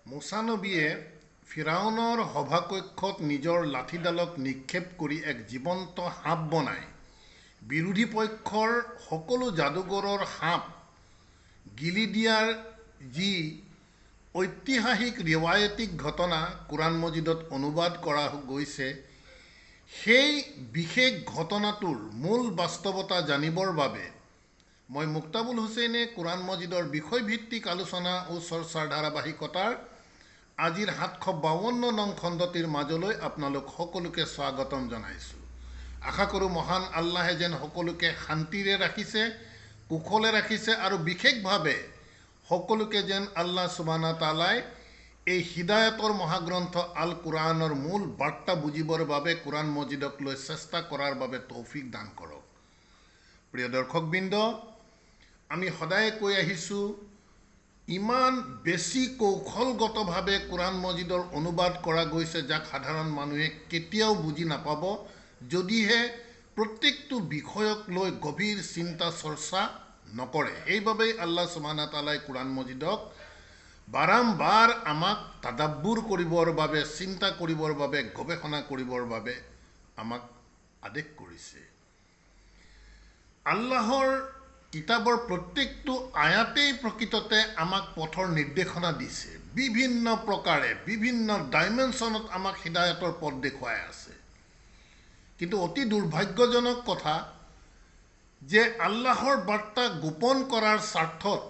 মুছা নবীয়ে ফিৰাউনৰ সভাকক্ষত নিজৰ লাঠিডালক নিক্ষেপ কৰি এক জীৱন্ত সাপ বনাই বিৰোধী পক্ষৰ সকলো যাদুঘৰৰ সাপ গিলি দিয়াৰ যি ঐতিহাসিক ৰিৱায়তিক ঘটনা কোৰাণ মজিদত অনুবাদ কৰা গৈছে, সেই বিশেষ ঘটনাটোৰ মূল বাস্তৱতা জানিবৰ বাবে মই মুক্তাবুল হুছেইনে কোৰাণ মজিদৰ বিষয়ভিত্তিক আলোচনা ও চৰ্চাৰ ধাৰাবাহিকতাৰ আজিৰ 752 নং খণ্ডটিৰ মাজলৈ আপোনালোক সকলোকে স্বাগতম জনাইছোঁ। আশা কৰোঁ মহান আল্লাহে যেন সকলোকে শান্তিৰে ৰাখিছে, কুশলে ৰাখিছে আৰু বিশেষভাৱে সকলোকে যেন আল্লাহ সুবহানাহু ওয়া তাআলাই এই হিদায়তৰ মহাগ্ৰন্থ আল কোৰাণৰ মূল বাৰ্তা বুজিবৰ বাবে কোৰাণ মজিদক লৈ চেষ্টা কৰাৰ বাবে তৌফিক দান কৰক। প্ৰিয় দৰ্শকবৃন্দ, আমি সদায় কৈ আহিছোঁ, ইমান বেছি কৌশলগতভাৱে কোৰাণ মজিদৰ অনুবাদ কৰা গৈছে যাক সাধাৰণ মানুহে কেতিয়াও বুজি নাপাব যদিহে প্ৰত্যেকটো বিষয়ক লৈ গভীৰ চিন্তা চৰ্চা নকৰে। সেইবাবেই আল্লাহ সুবহানাহু ওয়া তাআলাই কোৰাণ মজিদক বাৰম্বাৰ আমাক তাদাব্বুৰ কৰিবৰ বাবে, চিন্তা কৰিবৰ বাবে, গৱেষণা কৰিবৰ বাবে আমাক আদেশ কৰিছে। আল্লাহৰ কিতাবৰ প্ৰত্যেকটো আয়াতেই প্ৰকৃততে আমাক পথৰ নিৰ্দেশনা দিছে, বিভিন্ন প্ৰকাৰে বিভিন্ন ডাইমেনশ্যনত আমাক হিদায়তৰ পথ দেখুৱাই আছে। কিন্তু অতি দুৰ্ভাগ্যজনক কথা যে আল্লাহৰ বাৰ্তা গোপন কৰাৰ স্বাৰ্থত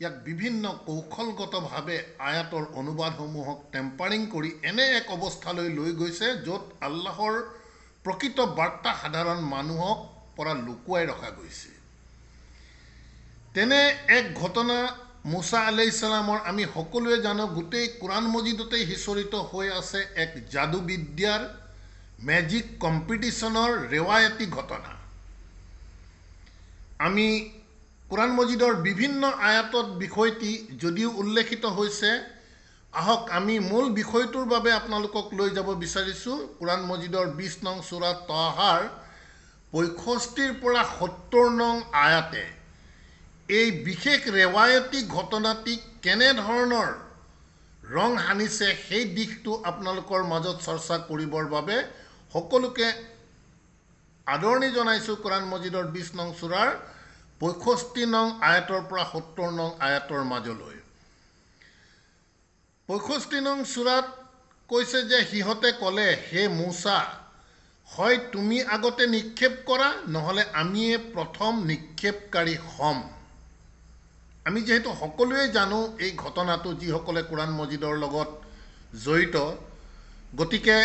ইয়াক বিভিন্ন কৌশলগতভাৱে আয়াতৰ অনুবাদসমূহক টেম্পাৰিং কৰি এনে এক অৱস্থালৈ লৈ গৈছে য'ত আল্লাহৰ প্ৰকৃত বাৰ্তা সাধাৰণ মানুহক পৰা লুকুৱাই ৰখা গৈছে। তেনে এক ঘটনা মুছা আলাইহিছ সালামৰ আমি সকলোৱে জানো, গোটেই কোৰাণ মজিদতেই সিঁচৰিত হৈ আছে এক যাদুবিদ্যাৰ মেজিক কম্পিটিশ্যনৰ ৰেৱায়তী ঘটনা। আমি কোৰাণ মজিদৰ বিভিন্ন আয়াতত বিষয়টি যদিও উল্লেখিত হৈছে, আহক আমি মূল বিষয়টোৰ বাবে আপোনালোকক লৈ যাব বিচাৰিছোঁ। কোৰাণ মজিদৰ 20 নং সূৰা তহাৰ 65 পৰা 70 নং আয়াতে এই বিশেষ ৰেৱায়তী ঘটনাটিক কেনেধৰণৰ ৰং সানিছে সেই দিশটো আপোনালোকৰ মাজত চৰ্চা কৰিবৰ বাবে সকলোকে আদৰণি জনাইছোঁ। কোৰাণ মজিদৰ 20 নং সূৰাৰ 65 নং আয়াতৰ পৰা 70 নং আয়াতৰ মাজলৈ। 65 নং সূৰাত কৈছে যে সিহঁতে ক'লে, হে মুছা, হয় তুমি আগতে নিক্ষেপ কৰা, নহ'লে আমিয়ে প্ৰথম নিক্ষেপকাৰী হ'ম। আমি যিহেতু সকলোৱে জানো এই ঘটনাটো, যিসকলে কোৰাণ মজিদৰ লগত জড়িত, গতিকে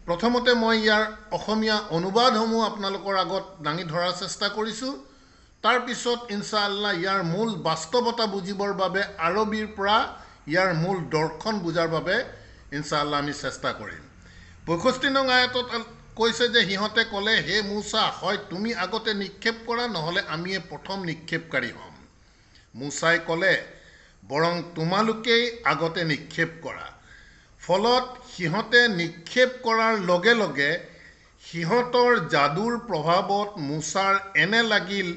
প্ৰথমতে মই ইয়াৰ অসমীয়া অনুবাদসমূহ আপোনালোকৰ আগত দাঙি ধৰাৰ চেষ্টা কৰিছোঁ। তাৰপিছত ইনশাআল্লাহ ইয়াৰ মূল বাস্তৱতা বুজিবৰ বাবে আৰবীৰ পৰা ইয়াৰ মূল দৰ্শন বুজাৰ বাবে ইনশাআল্লাহ আমি চেষ্টা কৰিম। 65 নং আয়াতত কৈছে যে সিহঁতে ক'লে, হে মুছা, হয় তুমি আগতে নিক্ষেপ কৰা, নহ'লে আমিয়ে প্ৰথম নিক্ষেপকাৰী হ'ম। মুছাই ক'লে, বৰং তোমালোকেই আগতে নিক্ষেপ কৰা। ফলত সিহঁতে নিক্ষেপ কৰাৰ লগে লগে সিহঁতৰ যাদুৰ প্ৰভাৱত মুছাৰ এনে লাগিল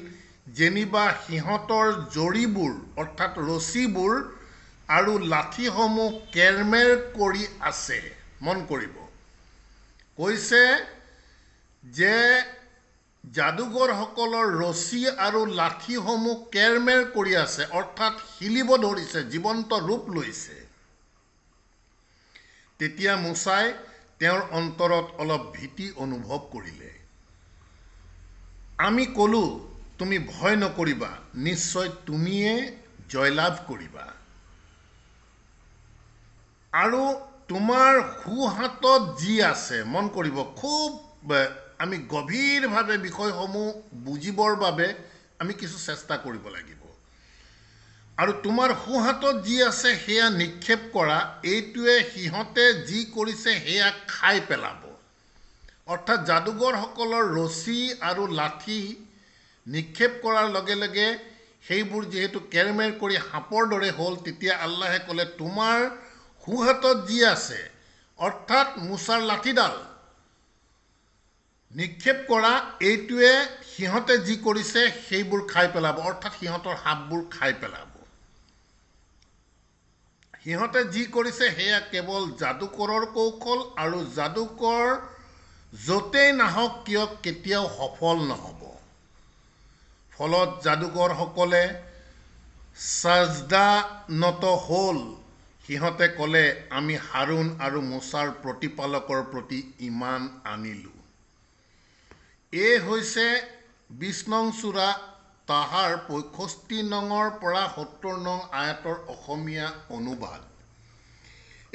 যেনিবা সিহঁতৰ জৰীবোৰ অৰ্থাৎ ৰছীবোৰ আৰু লাঠিসমূহ কেৰমেৰ কৰি আছে। মন কৰিব, কৈছে যে যাদুঘৰসকলৰ ৰছী আৰু লাঠিসমূহ কেৰমেৰ কৰি আছে, অৰ্থাৎ হিলিব ধৰিছে, জীৱন্ত ৰূপ লৈছে। তেতিয়া মুছাই তেওঁৰ অন্তৰত অলপ ভীতি অনুভৱ কৰিলে। আমি ক'লো, তুমি ভয় নকৰিবা, নিশ্চয় তুমিয়ে জয়লাভ কৰিবা আৰু তোমাৰ সোঁহাতত যি আছে। মন কৰিব, খুব আমি গভীৰভাৱে বিষয়সমূহ বুজিবৰ বাবে আমি কিছু চেষ্টা কৰিব লাগিব। আৰু তোমাৰ সোঁহাতত যি আছে সেয়া নিক্ষেপ কৰা, এইটোৱে সিহঁতে যি কৰিছে সেয়া খাই পেলাব। অৰ্থাৎ যাদুঘৰসকলৰ ৰছী আৰু লাঠি নিক্ষেপ কৰাৰ লগে লগে সেইবোৰ যিহেতু কেৰমেৰ কৰি সাপৰ দৰে হ'ল, তেতিয়া আল্লাহে ক'লে, তোমাৰ সোঁহাতত যি আছে অৰ্থাৎ মুছাৰ লাঠিডাল নিক্ষেপ কৰা, এইটোৱে সিহঁতে যি কৰিছে সেইবোৰ খাই পেলাব, অৰ্থাৎ সিহঁতৰ সাপবোৰ খাই পেলাব। সিহঁতে যি কৰিছে সেয়া কেৱল যাদুকৰৰ কৌশল, আৰু যাদুকৰ য'তেই নাহক কিয় কেতিয়াও সফল নহ'ব। ফলত যাদুকৰসকলে সাজদানত হ'ল। সিহঁতে ক'লে, আমি হাৰুণ আৰু মুছাৰ প্ৰতিপালকৰ প্ৰতি ঈমান আনিলোঁ। এই হৈছে 20 নং সূৰা তাহাৰ 65 নঙৰ পৰা 70 নং আয়াতৰ অসমীয়া অনুবাদ।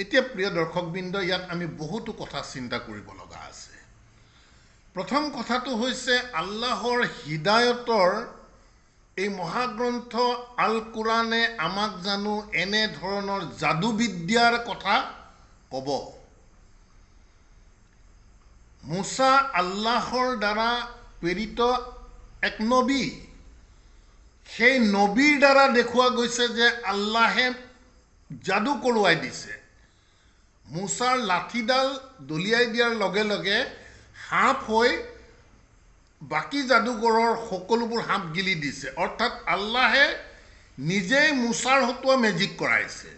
এতিয়া প্ৰিয় দৰ্শকবৃন্দ, ইয়াত আমি বহুতো কথা চিন্তা কৰিব লগা আছে। প্ৰথম কথাটো হৈছে আল্লাহৰ হিদায়তৰ এই মহাগ্ৰন্থ আল কোৰাণে আমাক জানো এনে ধৰণৰ যাদুবিদ্যাৰ কথা ক'ব? মুছা আল্লাহৰ দ্বাৰা প্ৰেৰিত এক নবী। সেই নবীৰ দ্বাৰা দেখুওৱা গৈছে যে আল্লাহে যাদু কৰোৱাই দিছে। মুছাৰ লাঠিডাল দলিয়াই দিয়াৰ লগে লগে সাপ হৈ বাকী যাদুঘৰৰ সকলোবোৰ সাপ গিলি দিছে। অৰ্থাৎ আল্লাহে নিজেই মুছাৰ হতুৱা মেজিক কৰাইছে।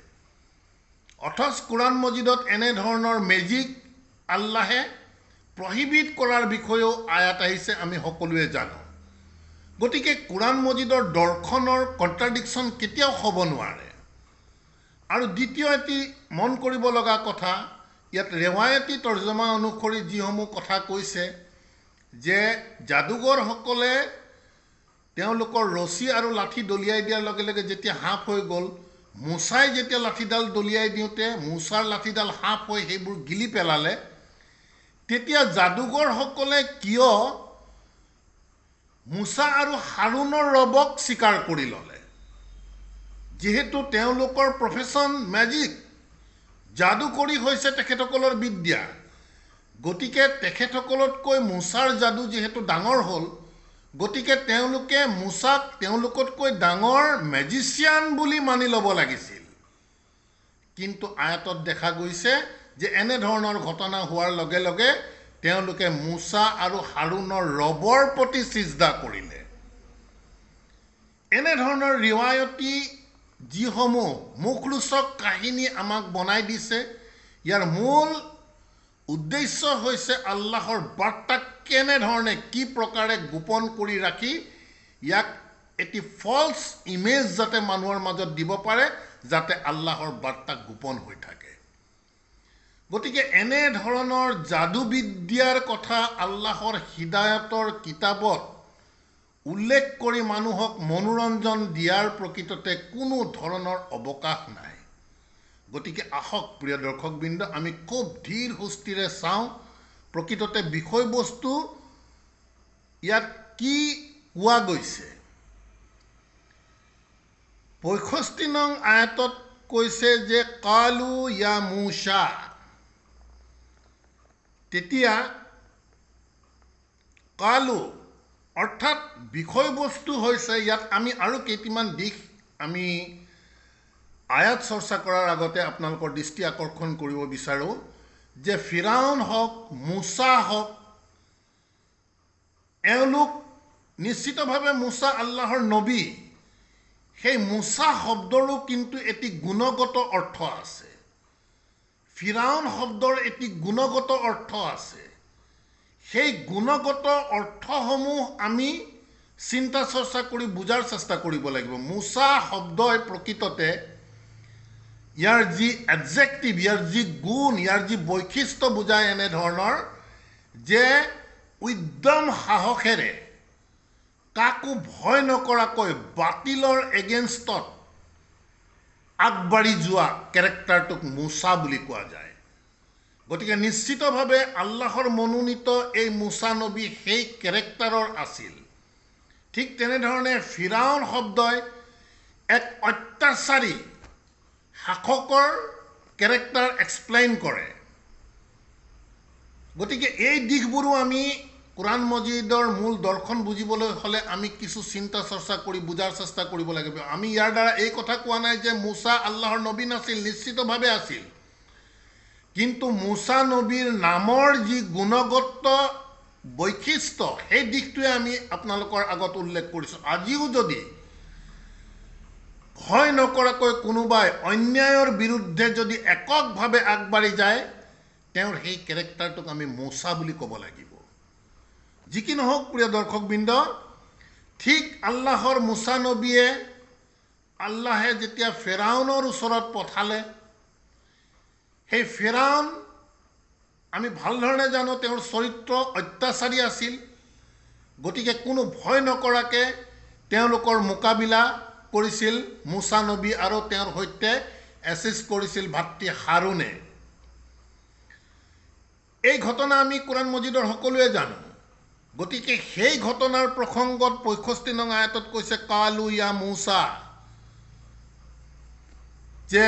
অথচ কোৰাণ মজিদত এনেধৰণৰ মেজিক আল্লাহে প্ৰহিবিট কৰাৰ বিষয়েও আয়াত আহিছে, আমি সকলোৱে জানো। গতিকে কোৰাণ মজিদৰ দৰ্শনৰ কণ্ট্ৰাডিকশ্যন কেতিয়াও হ'ব নোৱাৰে। আৰু দ্বিতীয় এটি মন কৰিব লগা কথা, ইয়াত ৰেৱায়তী তৰ্জমা অনুসৰি যিসমূহ কথা কৈছে যে যাদুঘৰসকলে তেওঁলোকৰ ৰছী আৰু লাঠি দলিয়াই দিয়াৰ লগে লগে যেতিয়া সাপ হৈ গ'ল, মুছাই যেতিয়া লাঠিডাল দলিয়াই দিওঁতে মুছাৰ লাঠিডাল সাপ হৈ সেইবোৰ গিলি পেলালে, তেতিয়া যাদুঘৰসকলে কিয় মুছা আৰু হাৰুণৰ ৰবক স্বীকাৰ কৰি ল'লে? যিহেতু তেওঁলোকৰ প্ৰফেশ্যন মেজিক, যাদুকৰী হৈছে তেখেতসকলৰ বিদ্যা। গতিকে তেখেতসকলতকৈ মুছাৰ যাদু যিহেতু ডাঙৰ হ'ল, গতিকে তেওঁলোকে মুছাক তেওঁলোকতকৈ ডাঙৰ মেজিচিয়ান বুলি মানি ল'ব লাগিছিল। কিন্তু আয়াতত দেখা গৈছে যে এনেধৰণৰ ঘটনা হোৱাৰ লগে লগে তেওঁলোকে মুছা আৰু হাৰুণৰ ৰবৰ প্ৰতি সিজদা কৰিলে। এনেধৰণৰ ৰিৱায়তী যিসমূহ মুখৰোচক কাহিনী আমাক বনাই দিছে, ইয়াৰ মূল উদ্দেশ্য হৈছে আল্লাহৰ বাৰ্তাক কেনেধৰণে কি প্ৰকাৰে গোপন কৰি ৰাখি ইয়াক এটি ফলছ ইমেজ যাতে মানুহৰ মাজত দিব পাৰে, যাতে আল্লাহৰ বাৰ্তা গোপন হৈ থাকে। গতিকে এনেধৰণৰ যাদুবিদ্যাৰ কথা আল্লাহৰ হিদায়তৰ কিতাপত উল্লেখ কৰি মানুহক মনোৰঞ্জন দিয়াৰ প্ৰকৃততে কোনো ধৰণৰ অৱকাশ নাই। গতিকে আহক প্ৰিয় দৰ্শকবৃন্দ, আমি খুব ধীৰ সুস্থিৰে চাওঁ প্ৰকৃততে বিষয়বস্তু ইয়াত কি কোৱা গৈছে। 65 নং আয়াতত কৈছে যে কালু ইয়া মুছা। তেতিয়া কালু অৰ্থাৎ বিষয়বস্তু হৈছে, ইয়াত আমি আৰু কেইটামান দিশ আমি আয়াত চৰ্চা কৰাৰ আগতে আপোনালোকৰ দৃষ্টি আকৰ্ষণ কৰিব বিচাৰোঁ যে ফিৰাউন হওক, মুছা হওক, এওঁলোক নিশ্চিতভাৱে মুছা আল্লাহৰ নবী। সেই মুছা শব্দৰো কিন্তু এটি গুণগত অৰ্থ আছে। ফিৰাউন শব্দৰ এটি গুণগত অৰ্থ আছে। সেই গুণগত অৰ্থসমূহ আমি চিন্তা চৰ্চা কৰি বুজাৰ চেষ্টা কৰিব লাগিব। মুছা শব্দই প্ৰকৃততে ইয়াৰ যি এডজেক্টিভ, ইয়াৰ যি গুণ, ইয়াৰ যি বৈশিষ্ট্য বুজায় এনেধৰণৰ যে উদ্যম সাহসেৰে কাকো ভয় নকৰাকৈ বাতিলৰ এগেইনষ্টত আগবাঢ়ি যোৱা কেৰেক্টাৰটোক মুছা বুলি কোৱা যায়। গতিকে নিশ্চিতভাৱে আল্লাহৰ মনোনীত এই মুছা নবী সেই কেৰেক্টাৰৰ আছিল। ঠিক তেনেধৰণে ফিৰাউন শব্দই এক অত্যাচাৰী শাসকৰ কেৰেক্টাৰ এক্সপ্লেইন কৰে। গতিকে এই দিশবোৰো আমি কোৰাণ মজিদৰ মূল দৰ্শন বুজিবলৈ হ'লে আমি কিছু চিন্তা চৰ্চা কৰি বুজাৰ চেষ্টা কৰিব লাগিব। আমি ইয়াৰ দ্বাৰা এই কথা কোৱা নাই যে মুছা আল্লাহৰ নবী নাছিল, নিশ্চিতভাৱে আছিল। কিন্তু মুছা নবীৰ নামৰ যি গুণগত বৈশিষ্ট্য, সেই দিশটোৱে আমি আপোনালোকৰ আগত উল্লেখ কৰিছোঁ। আজিও যদি ভয় নকৰাকৈ কোনোবাই অন্যায়ৰ বিৰুদ্ধে যদি এককভাৱে আগবাঢ়ি যায় তেওঁৰ সেই কেৰেক্টাৰটোক আমি মোচা বুলি ক'ব লাগিব। যি কি নহওক প্ৰিয় দৰ্শকবৃন্দ, ঠিক আল্লাহৰ মুছা নবীয়ে আল্লাহে যেতিয়া ফেৰাউনৰ ওচৰত পঠালে, সেই ফেৰাউন আমি ভাল ধৰণে জানো তেওঁৰ চৰিত্ৰ অত্যাচাৰী আছিল। গতিকে কোনো ভয় নকৰাকৈ তেওঁলোকৰ মোকাবিলা কৰিছিল মুছা নবী আৰু তেওঁৰ সৈতে এছিষ্ট কৰিছিল ভাতৃ হাৰুনে। এই ঘটনা আমি কোৰাণ মজিদৰ সকলোৱে জানো। গতিকে সেই ঘটনাৰ প্ৰসংগত ৬৫ নং আয়াতত কৈছে কালু ইয়া মুছা, যে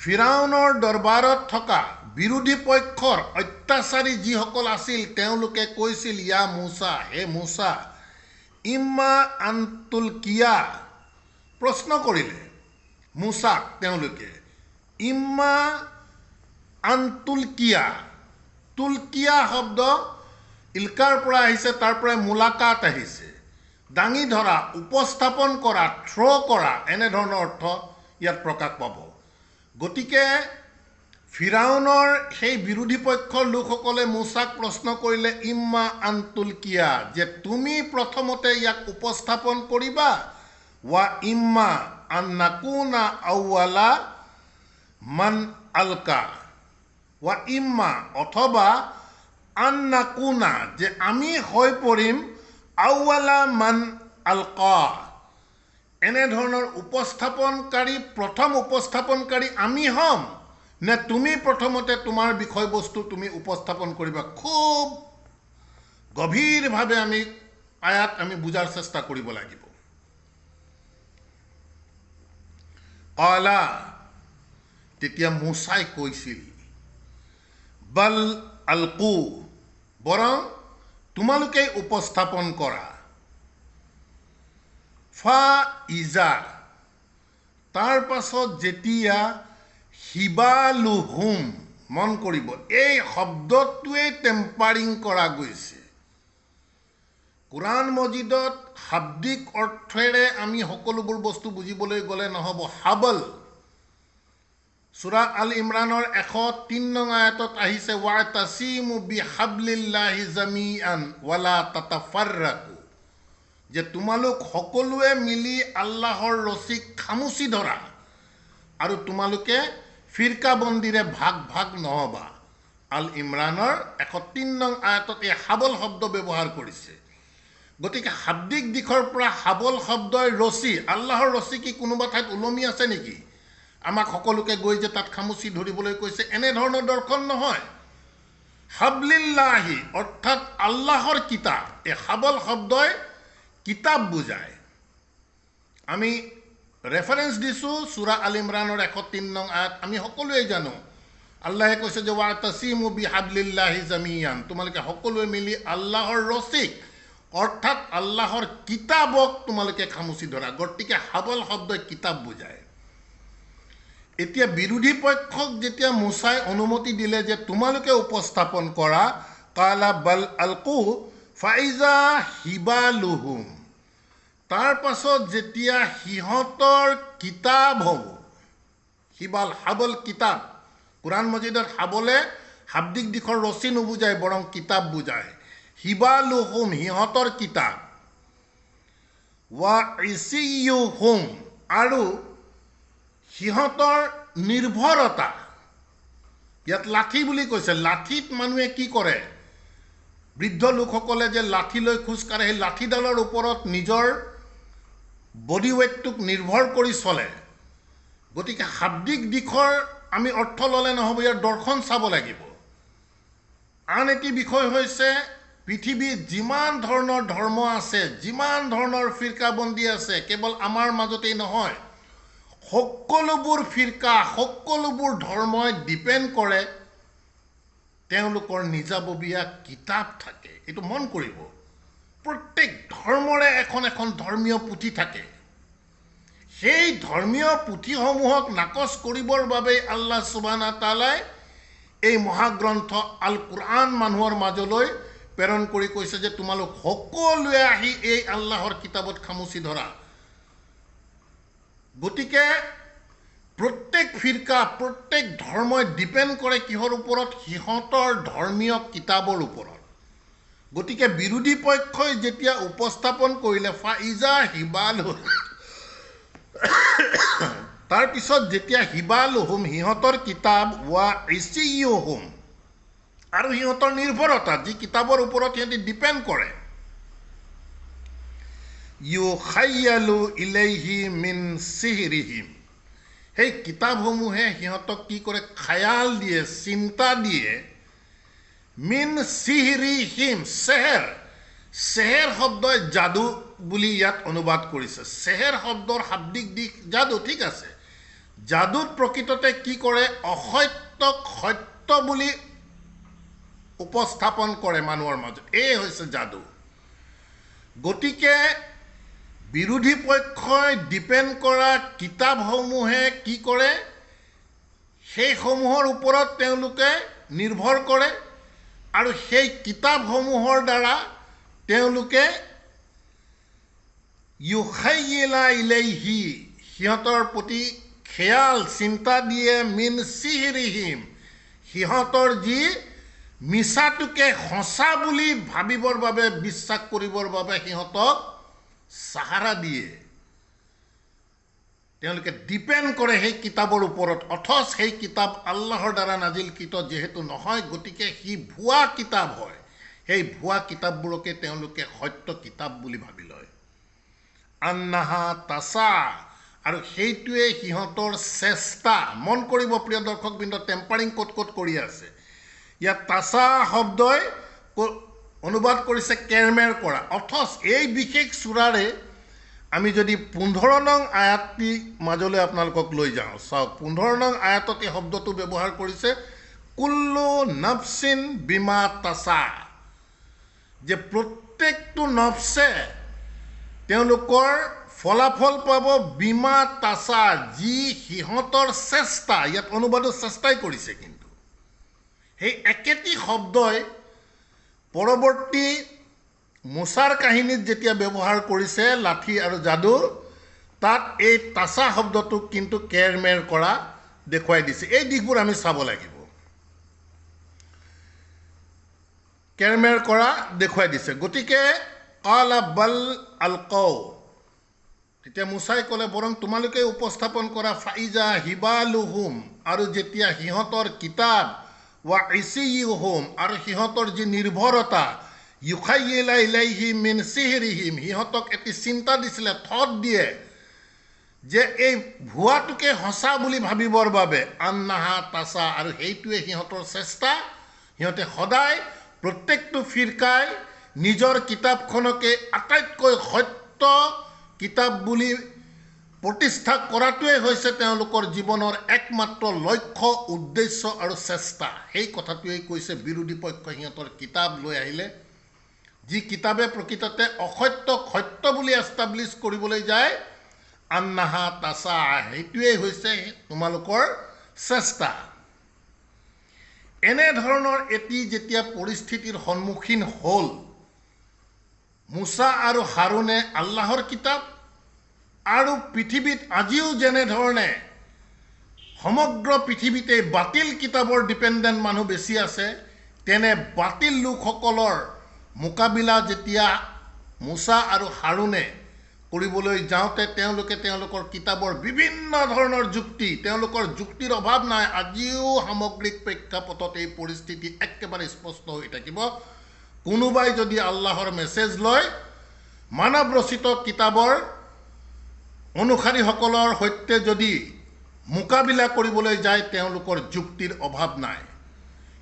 ফিৰাউনৰ দৰবাৰত থকা বিৰোধী পক্ষৰ অত্যাচাৰী যিসকল আছিল তেওঁলোকে কৈছিল ইয়া মুছা, হে মুছা, ইম্মা আন্তুল কিয়া, প্ৰশ্ন কৰিলে মুছাক তেওঁলোকে, ইম্মা আন্তুল কিয়া, তুলকিয়া শব্দ ইলকাৰ পৰা আহিছে, তাৰ পৰাই মুলাকাত আহিছে, দাঙি ধৰা, উপস্থাপন কৰা, থ্ৰ' কৰা, এনেধৰণৰ অৰ্থ ইয়াত প্ৰকাশ পাব। গতিকে ফিৰাউনৰ সেই বিৰোধী পক্ষৰ লোকসকলে মুছাক প্ৰশ্ন কৰিলে ইম্মা আন্তুল কিয়া, যে তুমি প্ৰথমতে ইয়াক উপস্থাপন কৰিবা, ৱা ইম্মা আন্নাকুনা আউৱালা মান আলকা, ৱা ইম্মা অথবা আন্নাকুনা, যে আমি হৈ পৰিম আউৱালা মান আলকা, এনেধৰণৰ উপস্থাপনকাৰী, প্ৰথম উপস্থাপনকাৰী আমি হ'ম নে তুমি প্ৰথমতে তোমাৰ বিষয়বস্তু তুমি উপস্থাপন কৰিবা। খুব গভীৰভাৱে আমি আয়াত আমি বুজাৰ চেষ্টা কৰিব লাগিব। কালা, তেতিয়া মুছাই কৈছিল, বাল আলকু, বৰং তোমালোকেই উপস্থাপন কৰা। ফা ইজা, তাৰ পাছত যেতিয়া হিবালুহুম, মন কৰিব এই শব্দটোৱেই টেম্পাৰিং কৰা গৈছে। কোৰাণ মজিদত শাব্দিক অৰ্থেৰে আমি সকলোবোৰ বস্তু বুজিবলৈ গ'লে নহ'ব। হাবল, সূৰা আল ইমৰানৰ ১০৩ নং আয়াতত আহিছে ৱাতাছিমু বিহাবলিল্লাহি জামিআন ৱালা তাতাফাৰৰাকু, যে তোমালোক সকলোৱে মিলি আল্লাহৰ ৰছীক খামুচি ধৰা আৰু তোমালোকে ফিৰকাবন্দীৰে ভাগ ভাগ নহবা। আল ইমৰানৰ ১০৩ নং আয়াতত এই হাবল শব্দ ব্যৱহাৰ কৰিছে। গতিকে শাব্দিক দিশৰ পৰা হাবল শব্দই ৰছী, আল্লাহৰ ৰছী কি কোনোবা ঠাইত ওলমি আছে নেকি? আমাক সকলোকে গৈ যে তাত খামুচি ধৰিবলৈ কৈছে, এনেধৰণৰ দৰ্শন নহয়। হাবলিল্লাহি অৰ্থাৎ আল্লাহৰ কিতাপ, এই হাবল শব্দই কিতাপ বুজায়। আমি ৰেফাৰেঞ্চ দিছোঁ সূৰা আল ইমৰানৰ ১০৩ নং আয়াত, আমি সকলোৱে জানো আল্লাহে কৈছে যে ৱাতাছিমু বিহাবলিল্লাহি জামিআন, তোমালোকে সকলোৱে মিলি আল্লাহৰ ৰছীক অৰ্থাৎ আল্লাহৰ কিতাপক তোমালোকে খামুচি ধৰা। গতিকে হাবল শব্দই কিতাপ বুজায়। এতিয়া বিৰোধী পক্ষক যেতিয়া মুছাই অনুমতি দিলে যে তোমালোকে উপস্থাপন কৰা, কালা বাল আলকু ফাইজা হিবালুহুম, তাৰ পাছত যেতিয়া সিহঁতৰ কিতাপ হ'ব, হিবাল হাবল কিতাপ, কোৰাণ মজিদত হাবলে শাব্দিক দিশৰ ৰছী নুবুজায় বৰং কিতাপ বুজায়। হিবালুহুম সিহঁতৰ কিতাপ, ৱা ইছিয়ুহুম আৰু সিহঁতৰ নিৰ্ভৰতা, ইয়াত লাঠি বুলি কৈছে। লাঠিত মানুহে কি কৰে? বৃদ্ধ লোকসকলে যে লাঠি লৈ খোজকাঢ়ে, সেই লাঠিডালৰ ওপৰত নিজৰ বডি ৱেইটটোক নিৰ্ভৰ কৰি চলে। গতিকে শাব্দিক দিশৰ আমি অৰ্থ ল'লে নহ'ব, ইয়াৰ দৰ্শন চাব লাগিব। আন এটি বিষয় হৈছে পৃথিৱীত যিমান ধৰণৰ ধৰ্ম আছে, যিমান ধৰণৰ ফিৰকাবন্দী আছে, কেৱল আমাৰ মাজতেই নহয়, সকলোবোৰ ফিৰকা, সকলোবোৰ ধৰ্মই ডিপেণ্ড কৰে তেওঁলোকৰ নিজাববীয়া কিতাপ থাকে। এইটো মন কৰিব, প্ৰত্যেক ধৰ্মৰে এখন এখন ধৰ্মীয় পুথি থাকে। সেই ধৰ্মীয় পুথিসমূহক নাকচ কৰিবৰ বাবেই আল্লাহ সুবহানাহু ওয়া তাআলাই এই মহাগ্ৰন্থ আল কুৰআন মানুহৰ মাজলৈ প্ৰেৰণ কৰি কৈছে যে তোমালোক সকলোৱে আহি এই আল্লাহৰ কিতাপত খামুচি ধৰা। গতিকে প্ৰত্যেক ফিৰকা প্ৰত্যেক ধৰ্মই ডিপেণ্ড কৰে কিহৰ ওপৰত সিহঁতৰ ধৰ্মীয় কিতাপৰ ওপৰত গতিকে বিৰোধী পক্ষই যেতিয়া উপস্থাপন কৰিলে ফাইজা হিবালু তাৰ পিছত যেতিয়া হিবালুহুম সিহঁতৰ কিতাপ ৱা ইচিয়ুহুম আৰু সিহঁতৰ নিৰ্ভৰতা যি কিতাপৰ ওপৰত সিহঁতে ডিপেণ্ড কৰে ইউখাইয়ালু ইলাইহি মিন সিহৰিহিম সেই কিতাপসমূহে সিহঁতক কি কৰে খায়াল দিয়ে চিন্তা দিয়ে মিন সিহৰিহিম চেহেৰ শব্দই যাদু বুলি ইয়াত অনুবাদ কৰিছে চেহেৰ শব্দৰ শাব্দিক দিশ যাদু ঠিক আছে যাদুত প্ৰকৃততে কি কৰে অসত্যক সত্য বুলি উপস্থাপন কৰে মানুহৰ মাজত এই হৈছে যাদু গতিকে বিৰোধী পক্ষই ডিপেণ্ড কৰা কিতাপসমূহে কি কৰে সেইসমূহৰ ওপৰত তেওঁলোকে নিৰ্ভৰ কৰে আৰু সেই কিতাপসমূহৰ দ্বাৰা তেওঁলোকে ইউখাইলা ইলাইহি সিহঁতৰ প্ৰতি খেয়াল চিন্তা দিয়ে মিন সিহৰিহিম সিহঁতৰ যি মিছাটোকে সঁচা বুলি ভাবিবৰ বাবে বিশ্বাস কৰিবৰ বাবে সিহঁতক সাহাৰা দিয়ে তেওঁলোকে ডিপেণ্ড কৰে সেই কিতাপৰ ওপৰত অথচ সেই কিতাপ আল্লাহৰ দ্বাৰা নাজিলকৃত যেহেতু নহয় গতিকে সি ভুৱা কিতাপ হয় সেই ভুৱা কিতাপবোৰকে তেওঁলোকে সত্য কিতাপ বুলি ভাবি লয় আন্নাহা তাছা আৰু সেইটোৱে সিহঁতৰ চেষ্টা মন কৰিব প্ৰিয় দৰ্শকবৃন্দ টেম্পাৰিং ক'ত কৰি আছে ইয়াত তাছা শব্দই অনুবাদ কৰিছে কেৰমেৰ কৰা অথচ এই বিশেষ সূৰাৰে আমি যদি 15 নং আয়াতটি মাজলৈ আপোনালোকক লৈ যাওঁ চাওক 15 নং আয়াতত এই শব্দটো ব্যৱহাৰ কৰিছে কুল্লু নফসিন বিমা তাছা যে প্ৰত্যেকটো নফসে তেওঁলোকৰ ফলাফল পাব বিমা তাছা যি সিহঁতৰ চেষ্টা ইয়াত অনুবাদৰ চেষ্টাই কৰিছে কিন্তু সেই একেটি শব্দই পৰৱৰ্তী মুছাৰ কাহিনীত যেতিয়া ব্যৱহাৰ কৰিছে লাঠি আৰু যাদু তাত এই তাছা শব্দটোক কিন্তু কেৰমেৰ কৰা দেখুৱাই দিছে এই দিশবোৰ আমি চাব লাগিব কেৰমেৰ কৰা দেখুৱাই দিছে গতিকে কালা বাল আলকাও তেতিয়া মুছাই ক'লে বৰং তোমালোকে উপস্থাপন কৰা ফাইজা হিবালুহুম আৰু যেতিয়া সিহঁতৰ কিতাপ ৱা ইচিয়ুহুম আৰু সিহঁতৰ যি নিৰ্ভৰতা ইউখাইলা ইলাইহি মিন সিহৰিহিম সিহঁতক এটি চিন্তা দিছিলে থট দিয়ে যে এই ভুৱাটোকে সঁচা বুলি ভাবিবৰ বাবে আন্নাহা তাছা আৰু সেইটোৱে সিহঁতৰ চেষ্টা সিহঁতে সদায় প্ৰত্যেকটো ফিৰকাই নিজৰ কিতাপখনকে আটাইতকৈ সত্য কিতাপ বুলি প্ৰতিষ্ঠা কৰাটোৱে হৈছে তেওঁলোকৰ জীৱনৰ একমাত্ৰ লক্ষ্য উদ্দেশ্য আৰু চেষ্টা সেই কথাটোৱেই কৈছে বিৰোধী পক্ষ সিহঁতৰ কিতাপ লৈ আহিলে যি কিতাপে প্ৰকৃততে অসত্যক সত্য বুলি এষ্টাব্লিছ কৰিবলৈ যায় আন্নাহা তাছা সেইটোৱেই হৈছে তোমালোকৰ চেষ্টা এনেধৰণৰ এটি যেতিয়া পৰিস্থিতিৰ সন্মুখীন হ'ল মুছা আৰু হাৰুনে আল্লাহৰ কিতাপ আৰু পৃথিৱীত আজিও যেনেধৰণে সমগ্ৰ পৃথিৱীতে বাতিল কিতাপৰ ডিপেণ্ডেণ্ট মানুহ বেছি আছে তেনে বাতিল লোকসকলৰ মোকাবিলা যেতিয়া মুছা আৰু হাৰুনে কৰিবলৈ যাওঁতে তেওঁলোকে তেওঁলোকৰ কিতাপৰ বিভিন্ন ধৰণৰ যুক্তি তেওঁলোকৰ যুক্তিৰ অভাৱ নাই আজিও সামগ্ৰিক প্ৰেক্ষাপটত এই পৰিস্থিতি একেবাৰে স্পষ্ট হৈ থাকিব কোনোবাই যদি আল্লাহৰ মেছেজ লয় মানৱ ৰচিত কিতাপৰ অনুসাৰীসকলৰ সৈতে যদি মোকাবিলা কৰিবলৈ যায় তেওঁলোকৰ যুক্তিৰ অভাৱ নাই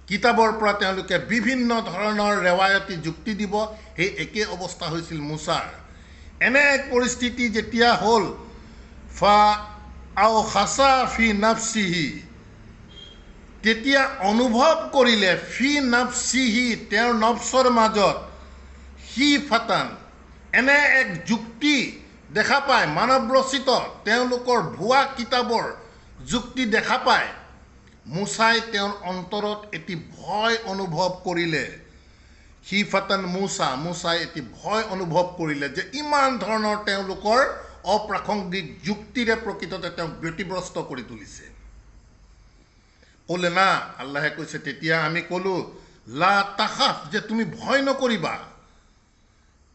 কিতাপৰ পৰা তেওঁলোকে বিভিন্ন ধৰণৰ ৰেৱায়তী যুক্তি দিব সেই একে অৱস্থা হৈছিল মুছাৰ এনে এক পৰিস্থিতি যেতিয়া হ'ল ফা আও খাছা ফি নাফসিহি তেতিয়া অনুভৱ কৰিলে ফি নাফসিহি তেওঁৰ নফসৰ মাজত হি ফাতান এনে এক যুক্তি দেখা পায় মানৱ ৰচিত তেওঁলোকৰ ভুৱা কিতাপৰ যুক্তি দেখা পায় মুছাই তেওঁৰ অন্তৰত এটি ভয় অনুভৱ কৰিলে হি ফাতান মুছাই এটি ভয় অনুভৱ কৰিলে যে ইমান ধৰণৰ তেওঁলোকৰ অপ্ৰাসংগিক যুক্তিৰে প্ৰকৃততে তেওঁক ব্যতিব্ৰস্ত কৰি তুলিছে। ক'লে না, আল্লাহে কৈছে তেতিয়া আমি ক'লোঁ লা তাখাফ, যে তুমি ভয় নকৰিবা,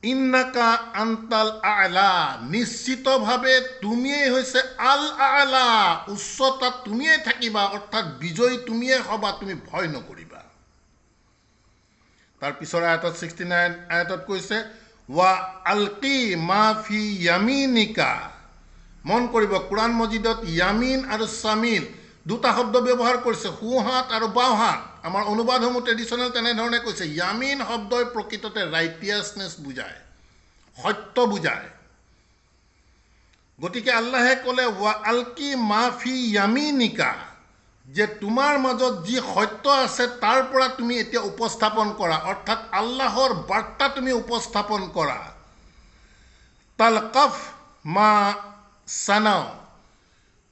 ইন্নাকা আন্তাল আলা, নিশ্চিতভাৱে তুমিয়েই হৈছে আল আলা, উচ্চতাত তুমিয়েই থাকিবা, অৰ্থাৎ বিজয়ী তুমিয়েই হ'বা, তুমি ভয় নকৰিবা। তাৰ পিছৰ আয়াতত 69 আয়াতত কৈছে ৱা আলকি মা ফি য়ামিনিকা। মন কৰিব, কোৰাণ মজিদত য়ামিন আৰু চামিন দুটা শব্দ ব্যৱহাৰ কৰিছে, সোঁহাত আৰু বাওঁহাত। আমাৰ অনুবাদসমূহ ট্ৰেডিশ্যনেল তেনেধৰণে কৈছে। য়ামিন শব্দই প্ৰকৃততে ৰাইটিয়াছনেছ বুজায়, সত্য বুজায়। গতিকে আল্লাহে ক'লে ৱা আলকি মা ফি য়ামিনিকা, যে তোমাৰ মাজত যি সত্য আছে তাৰ পৰা তুমি এতিয়া উপস্থাপন কৰা, অৰ্থাৎ আল্লাহৰ বাৰ্তা তুমি উপস্থাপন কৰা। তালকাফ মা চানাও,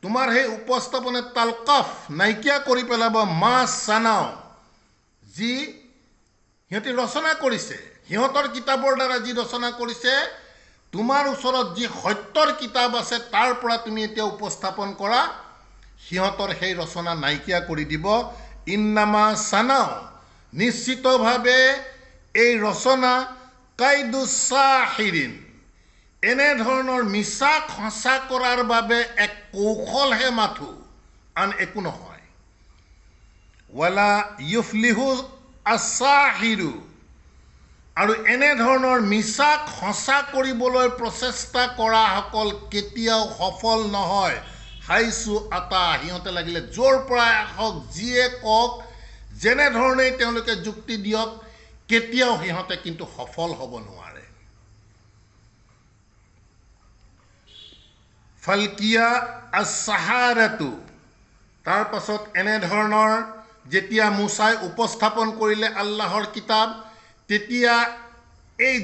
তোমাৰ সেই উপস্থাপনে তালকাফ নাইকিয়া কৰি পেলাব মা চানাও, যি সিহঁতে ৰচনা কৰিছে, সিহঁতৰ কিতাপৰ দ্বাৰা যি ৰচনা কৰিছে, তোমাৰ ওচৰত যি সত্যৰ কিতাপ আছে তাৰ পৰা তুমি এতিয়া উপস্থাপন কৰা, সিহঁতৰ সেই ৰচনা নাইকিয়া কৰি দিব। ইন্নামা চানাও, নিশ্চিতভাৱে এই ৰচনা কাইদু চাহিৰিন, এনেধৰণৰ মিছাক সঁচা কৰাৰ বাবে এক কৌশলহে মাথো, আন একো নহয়। ৱালা ইউফলিহু আছাহিৰু, আৰু এনেধৰণৰ মিছাক সঁচা কৰিবলৈ প্ৰচেষ্টা কৰাসকল কেতিয়াও সফল নহয়। হাইচু আতা, সিহঁতে লাগিলে য'ৰ পৰাই আহক, যিয়ে কওক, যেনেধৰণেই তেওঁলোকে যুক্তি দিয়ক, কেতিয়াও সিহঁতে কিন্তু সফল হ'ব নোৱাৰে। ফালকিয়া আছ-ছাহাৰাতু, তাৰ পাছত এনেধৰণৰ যেতিয়া মুছাই উপস্থাপন কৰিলে আল্লাহৰ কিতাপ, তেতিয়া এই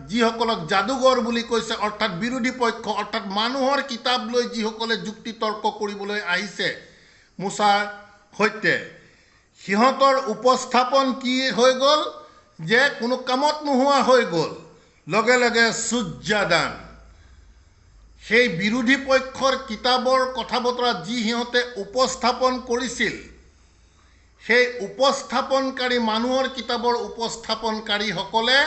যিসকলক যাদুগৰ বুলি কৈছে, অৰ্থাৎ বিৰোধী পক্ষ, অৰ্থাৎ মানুহৰ কিতাপ লৈ যিসকলে যুক্তি তৰ্ক কৰিবলৈ আহিছে মুছাৰ সৈতে, সিহঁতৰ উপস্থাপন কি হৈ গ'ল, যে কোনো কামত নোহোৱা হৈ গ'ল। লগে লগে সুজ্জাদান, সেই বিৰোধী পক্ষৰ কিতাপৰ কথা বতৰা যি সিহঁতে উপস্থাপন কৰিছিল, সেই উপস্থাপনকাৰী মানুহৰ কিতাপৰ উপস্থাপনকাৰীসকলে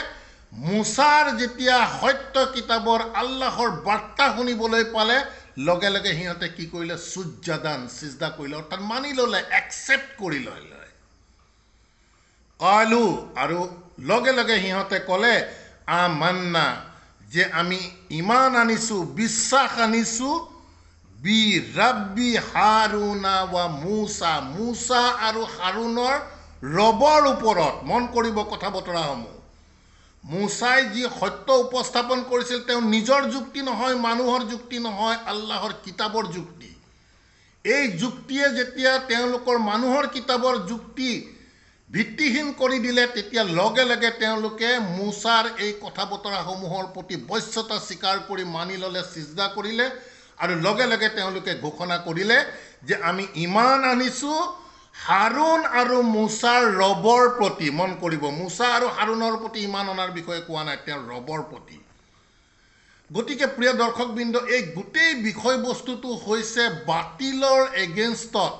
মুছাৰ যেতিয়া সত্য কিতাপৰ আল্লাহৰ বাৰ্তা শুনিবলৈ পালে, লগে লগে সিহঁতে কি কৰিলে, সুজ্জাদান, সিজদা কৰিলে, অৰ্থাৎ মানি ল'লে, একচেপ্ট কৰি ল'লে। কালু, আৰু লগে লগে সিহঁতে ক'লে আমান্না, যে আমি ইমান আনিছোঁ, বিশ্বাস আনিছোঁ, বি ৰাব্বি হাৰুনা ৱা মুছা, মুছা আৰু হাৰুনৰ ৰবৰ ওপৰত। মন কৰিব কথা বতৰাসমূহ, মুছাই যি সত্য উপস্থাপন কৰিছিল, তেওঁ নিজৰ যুক্তি নহয়, মানুহৰ যুক্তি নহয়, আল্লাহৰ কিতাপৰ যুক্তি। এই যুক্তিয়ে যেতিয়া তেওঁলোকৰ মানুহৰ কিতাপৰ যুক্তি ভিত্তিহীন কৰি দিলে, তেতিয়া লগে লগে তেওঁলোকে মুছাৰ এই কথা বতৰাসমূহৰ প্ৰতি বশ্যতা স্বীকাৰ কৰি মানি ল'লে, সিজদা কৰিলে, আৰু লগে লগে তেওঁলোকে ঘোষণা কৰিলে যে আমি ইমান আনিছোঁ হাৰুন আৰু মুছাৰ ৰবৰ প্ৰতি। মন কৰিব, মুছা আৰু হাৰুনৰ প্ৰতি ইমান অনাৰ বিষয়ে কোৱা নাই, তেওঁৰ ৰবৰ প্ৰতি। গতিকে প্ৰিয় দৰ্শকবৃন্দ, এই গোটেই বিষয়বস্তুটো হৈছে বাতিলৰ এগেইনষ্টত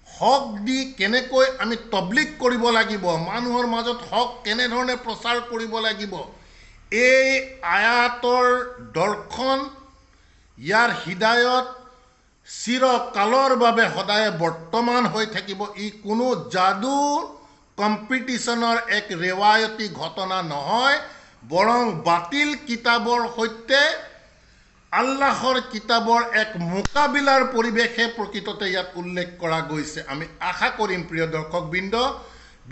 হক দি কেনেকৈ আমি তবলিগ কৰিব লাগিব, মানুহৰ মাজত হক কেনেধৰণে প্ৰচাৰ কৰিব লাগিব, এই আয়াতৰ দৰ্শন, ইয়াৰ হৃদায়ত চিৰকালৰ বাবে সদায় বৰ্তমান হৈ থাকিব। ই কোনো যাদু কম্পিটিশ্যনৰ এক ৰেৱায়তী ঘটনা নহয়, বৰং বাতিল কিতাপৰ সৈতে আল্লাহৰ কিতাপৰ এক মোকাবিলাৰ পৰিৱেশে প্ৰকৃততে ইয়াত উল্লেখ কৰা গৈছে। আমি আশা কৰিম প্ৰিয় দৰ্শকবৃন্দ,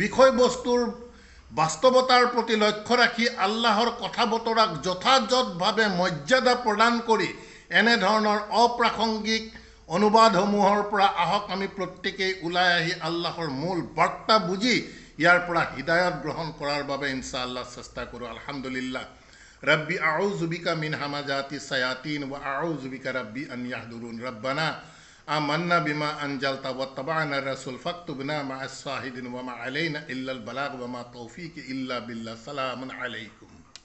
বিষয়বস্তুৰ বাস্তৱতাৰ প্ৰতি লক্ষ্য ৰাখি আল্লাহৰ কথা বতৰাক যথাযথভাৱে মৰ্যাদা প্ৰদান কৰি এনেধৰণৰ অপ্ৰাসংগিক অনুবাদসমূহৰ পৰা আহক আমি প্ৰত্যেকেই ওলাই আহি আল্লাহৰ মূল বাৰ্তা বুজি ইয়াৰ পৰা হৃদায়ত গ্ৰহণ কৰাৰ বাবে ইনশাআল্লাহ চেষ্টা কৰোঁ। আলহামদুলিল্লাহ। ربي أعوذ بك من همزات الشياطين وأعوذ بك ربي أن يحضرون. ربنا آمنا بما أنزلت واتبعنا الرسول فاكتبنا مع الشاهدين وما علينا إلا البلاغ وما توفيق إلا بالله. سلام عليكم.